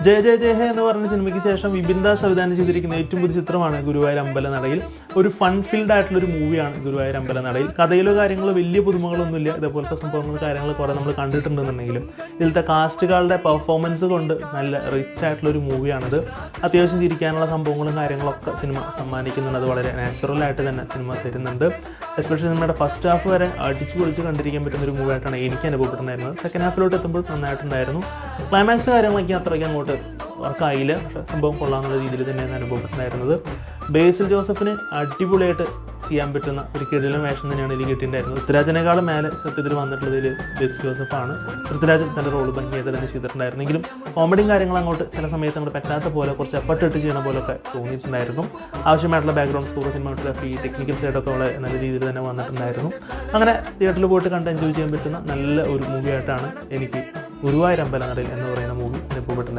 ജയ ജയ ജയ ഹേ എന്ന് പറഞ്ഞ സിനിമയ്ക്ക് ശേഷം വിപിൻ ദാസ് സംവിധാനം ചെയ്തിരിക്കുന്ന ഏറ്റവും പുതിയ ചിത്രമാണ് ഗുരുവായൂർ അമ്പലനടയിൽ. ഒരു ഫൺ ഫീൽഡ് ആയിട്ടുള്ള ഒരു മൂവിയാണ് ഗുരുവായൂർ അമ്പലനടയിൽ. കഥയിലോ കാര്യങ്ങളോ വലിയ പുതുമകളൊന്നുമില്ല. ഇതേപോലത്തെ സംഭവങ്ങളും കാര്യങ്ങൾ കുറെ നമ്മൾ കണ്ടിട്ടുണ്ടെന്നുണ്ടെങ്കിലും ഇതിലത്തെ കാസ്റ്റുകളുടെ പെർഫോമൻസ് കൊണ്ട് നല്ല റിച്ച് ആയിട്ടുള്ള ഒരു മൂവിയാണിത്. അത്യാവശ്യം ചിരിക്കാനുള്ള സംഭവങ്ങളും കാര്യങ്ങളൊക്കെ സിനിമ സമ്മാനിക്കുന്നുണ്ട്. അത് വളരെ നാച്ചുറലായിട്ട് തന്നെ സിനിമ തരുന്നുണ്ട്. എസ്പെഷ്യലി സിനിമയുടെ ഫസ്റ്റ് ഹാഫ് വരെ അടിച്ചു പൊളിച്ച് കണ്ടിരിക്കാൻ പറ്റുന്ന ഒരു മൂവിയായിട്ടാണ് എനിക്ക് അനുഭവപ്പെട്ടിട്ടുണ്ടായിരുന്നത്. സെക്കൻഡ് ഹാഫിലോട്ട് എത്തുമ്പോൾ നന്നായിട്ടുണ്ടായിരുന്നു. ക്ലൈമാക്സ് കാര്യങ്ങളൊക്കെ അത്രയ്ക്ക് അങ്ങോട്ട് വർക്കായില്ല. പക്ഷേ സംഭവം കൊള്ളാമെന്നുള്ള രീതിയിൽ തന്നെയാണ് അനുഭവപ്പെട്ടിട്ടുണ്ടായിരുന്നത്. ബേസിൽ ജോസഫിന് അടിപൊളിയായിട്ട് ചെയ്യാൻ പറ്റുന്ന ഒരു കിടിലൻ വേഷം തന്നെയാണ് ഇതിൽ കിട്ടിയിട്ടുണ്ടായിരുന്നത്. പൃഥ്വിരാജിനേക്കാളും മേലെ സത്യത്തിൽ വന്നിട്ടുള്ളതിൽ ബേസിൽ ജോസഫാണ്. പൃഥ്വിരാജ് തൻ്റെ റോള് ഭംഗിയായിട്ട് തന്നെ ചെയ്തിട്ടുണ്ടായിരുന്നെങ്കിലും കോമഡിയും കാര്യങ്ങളും അങ്ങോട്ട് ചില സമയത്ത് അങ്ങോട്ട് പറ്റാത്ത പോലെ കുറച്ച് എഫർട്ട് ഇട്ട് ചെയ്യുന്ന പോലൊക്കെ തോന്നിയിട്ടുണ്ടായിരുന്നു. ആവശ്യമായിട്ടുള്ള ബാക്ക്ഗ്രൗണ്ട് സ്കോർ, സിനിമാറ്റോഗ്രാഫി, ടെക്നിക്കൽ സൈഡൊക്കെ വളരെ നല്ല രീതിയിൽ തന്നെ വന്നിട്ടുണ്ടായിരുന്നു. അങ്ങനെ തിയേറ്ററിൽ പോയിട്ട് കണ്ട് എൻജോയ് ചെയ്യാൻ പറ്റുന്ന നല്ല ഒരു മൂവിയായിട്ടാണ് എനിക്ക് ഗുരുവായൂർ അമ്പലനടയിൽ എന്ന് പറയുന്ന മൂവി അനുഭവപ്പെട്ടിട്ടുണ്ടായിരുന്നത്.